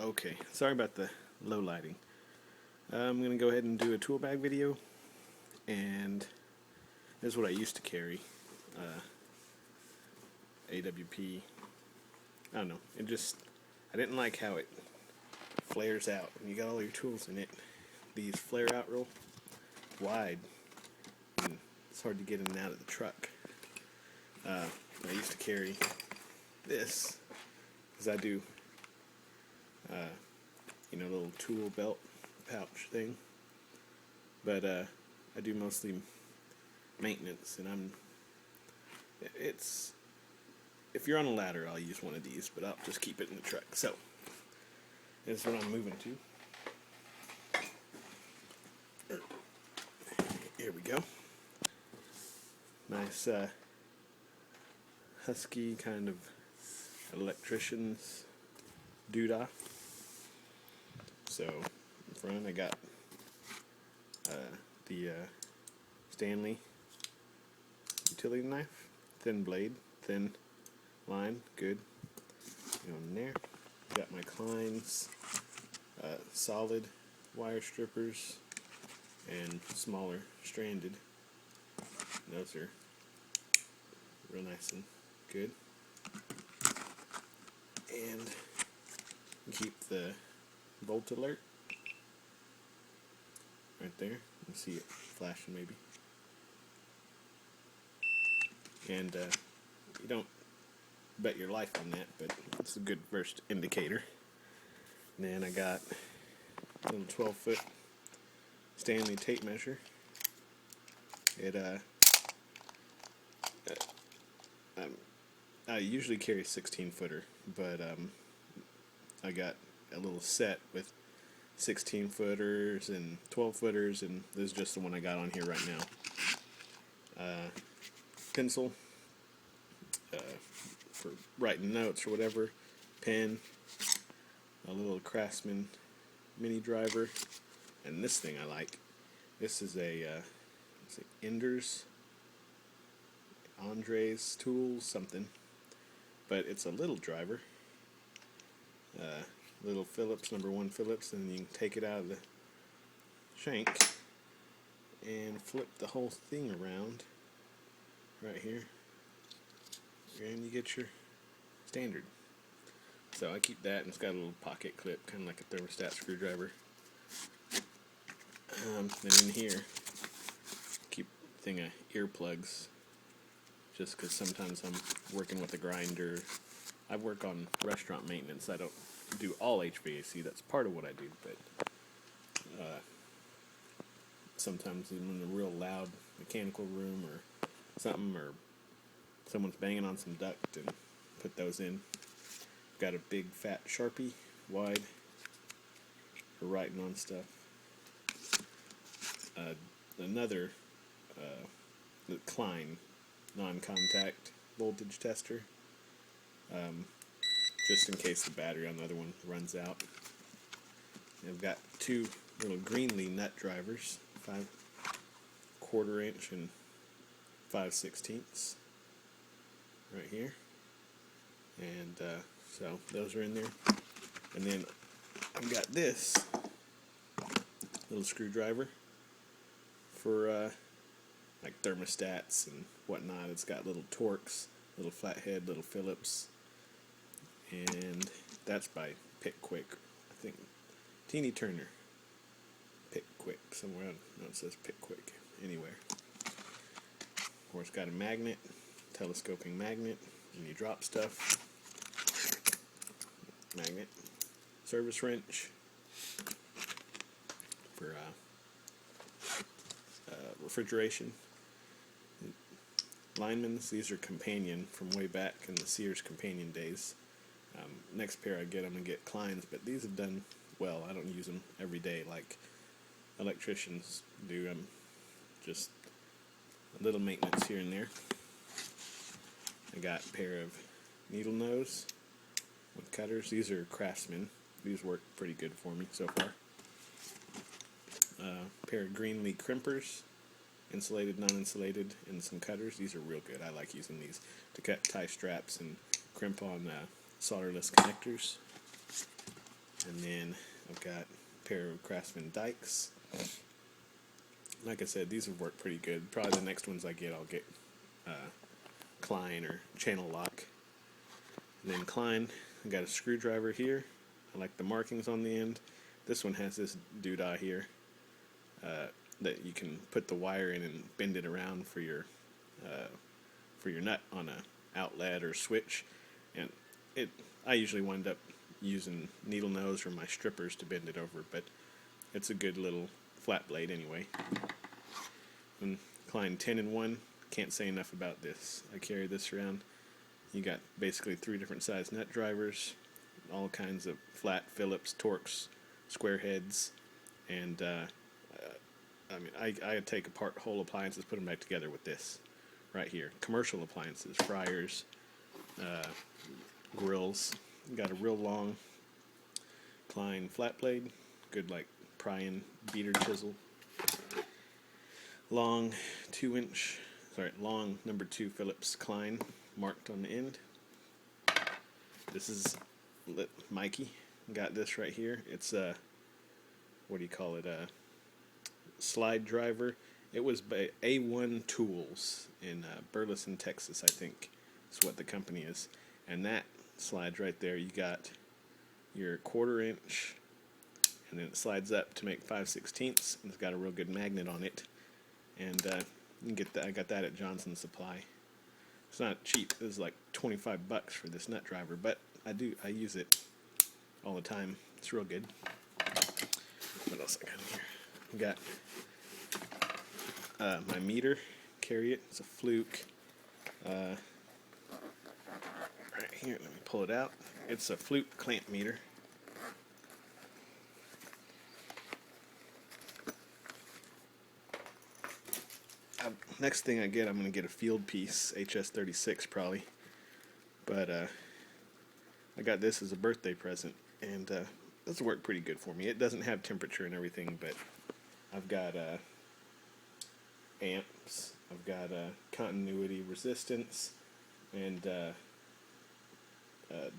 Okay, sorry about the low lighting. I'm going to go ahead and do a tool bag video, and this is what I used to carry. AWP, I don't know, I didn't like how it flares out. When you got all your tools in it, these flare out real wide, and it's hard to get in and out of the truck. I used to carry this, because I do little tool belt pouch thing, but I do mostly maintenance, and if you're on a ladder, I'll use one of these, but I'll just keep it in the truck. So this is what I'm moving to. Here we go. Nice husky kind of electrician's doodah. So in front I got the Stanley utility knife, thin blade, thin line, good. In there, got my Cline's solid wire strippers and smaller stranded. Those are real nice and good. And keep the volt alert right there. You can see it flashing maybe. And you don't bet your life on that, but it's a good first indicator. And then I got a little 12-foot Stanley tape measure. I usually carry a 16-footer, but I got a little set with 16-footers and 12-footers, and this is just the one I got on here right now. Pencil for writing notes or whatever, pen, a little Craftsman mini driver, and this thing I like. This is Andre's Tools something, but it's a little driver, little Phillips, number 1 Phillips, and you can take it out of the shank and flip the whole thing around right here, and you get your standard. So I keep that, and it's got a little pocket clip, kind of like a thermostat screwdriver. And in here, keep a thing of earplugs, just because sometimes I'm working with a grinder. I work on restaurant maintenance. I don't do all HVAC. That's part of what I do, but sometimes in a real loud mechanical room or something, or someone's banging on some duct, and put those in. Got a big fat Sharpie, wide, for writing on stuff. Another the Cline non-contact voltage tester, just in case the battery on the other one runs out. And I've got 2 little Greenlee nut drivers, 5/4 inch and 5/16 right here, and so those are in there. And then I've got this little screwdriver for like thermostats and whatnot. It's got little Torx, little flathead, little Phillips, and that's by Pickwick, I think. Teeny Turner, Pickwick, somewhere. No, it says Pickwick anywhere. Of course, got a magnet, telescoping magnet, and you drop stuff. Magnet, service wrench for refrigeration. Linemen's, these are Companion from way back in the Sears Companion days. Next pair I get, I'm going to get Cline's, but these have done well. I don't use them every day like electricians do. Just a little maintenance here and there. I got a pair of needle nose with cutters. These are Craftsman. These work pretty good for me so far. A pair of Greenlee Crimpers, insulated, non-insulated, and some cutters. These are real good. I like using these to cut tie straps and crimp on solderless connectors. And then I've got a pair of Craftsman dikes. Like I said, these have worked pretty good. Probably the next ones I get, I'll get Cline or channel lock. And then Cline, I got a screwdriver here. I like the markings on the end. This one has this doodah here that you can put the wire in and bend it around for your nut on a outlet or switch. And I usually wind up using needle nose or my strippers to bend it over, but it's a good little flat blade anyway. And Cline 10-in-1, can't say enough about this. I carry this around. You got basically 3 different size nut drivers, all kinds of flat Phillips, Torx, square heads, and I mean, I take apart whole appliances, put them back together with this right here. Commercial appliances, fryers, grills. Got a real long Cline flat blade, good like prying beater chisel. Long number 2 Phillips Cline marked on the end. This is Mikey. Got this right here. It's a, what do you call it? A slide driver. It was by A1 Tools in Burleson, Texas, I think. Is what the company is. And that slides right there. You got your 1/4 inch, and then it slides up to make 5/16, and it's got a real good magnet on it. And you can get that. I got that at Johnson Supply. It's not cheap. It was like $25 for this nut driver, but I use it all the time. It's real good. What else I got in here? I got my meter. Carry it. It's a Fluke. Right here. Let me pull it out. It's a Fluke clamp meter. Next thing I get, I'm going to get a field piece, HS36 probably. But I got this as a birthday present, and this worked pretty good for me. It doesn't have temperature and everything, but I've got amps, I've got continuity resistance, and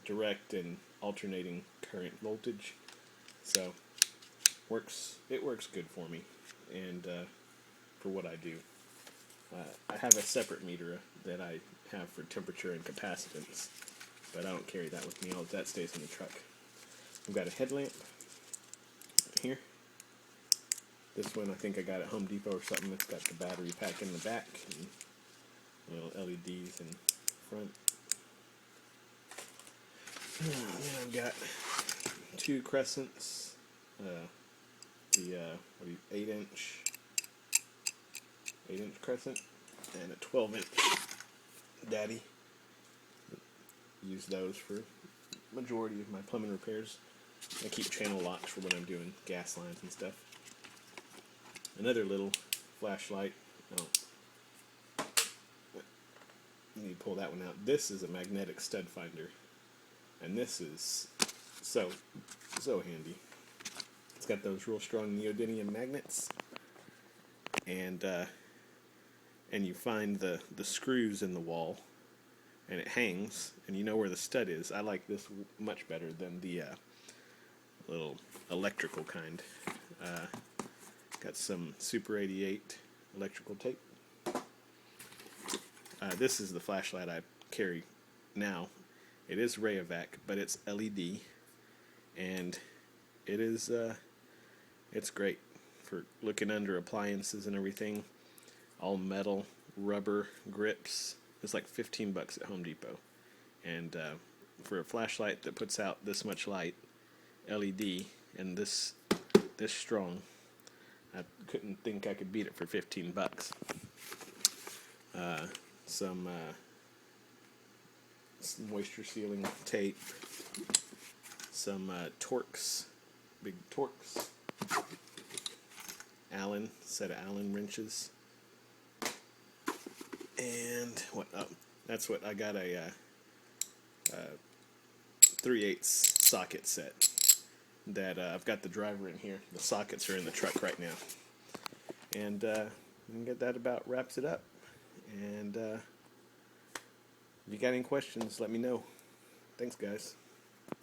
direct and alternating current voltage. So it works good for me, and for what I do. I have a separate meter that I have for temperature and capacitance, but I don't carry that with me. All that stays in the truck. I've got a headlamp here. This one I think I got at Home Depot or something. It's got the battery pack in the back and little LEDs in front. And then I've got 2 crescents, the 8-inch crescent and a 12-inch daddy. Use those for majority of my plumbing repairs. I keep channel locks for when I'm doing gas lines and stuff. Another little flashlight. Oh, you need to pull that one out. This is a magnetic stud finder, and this is so handy. It's got those real strong neodymium magnets, and you find the screws in the wall, and it hangs, and you know where the stud is. I like this much better than the little electrical kind. Got some Super 88 electrical tape. This is the flashlight I carry now. It is Rayovac, but it's LED, and it's great for looking under appliances and everything. All metal, rubber grips. It's like $15 at Home Depot, and for a flashlight that puts out this much light, LED, and this strong, I couldn't think I could beat it for $15. Some moisture sealing tape, some Torx, big Torx, set of Allen wrenches. And that's what I got, a 3/8 socket set that I've got the driver in here. The sockets are in the truck right now. And that about wraps it up. And if you got any questions, let me know. Thanks, guys.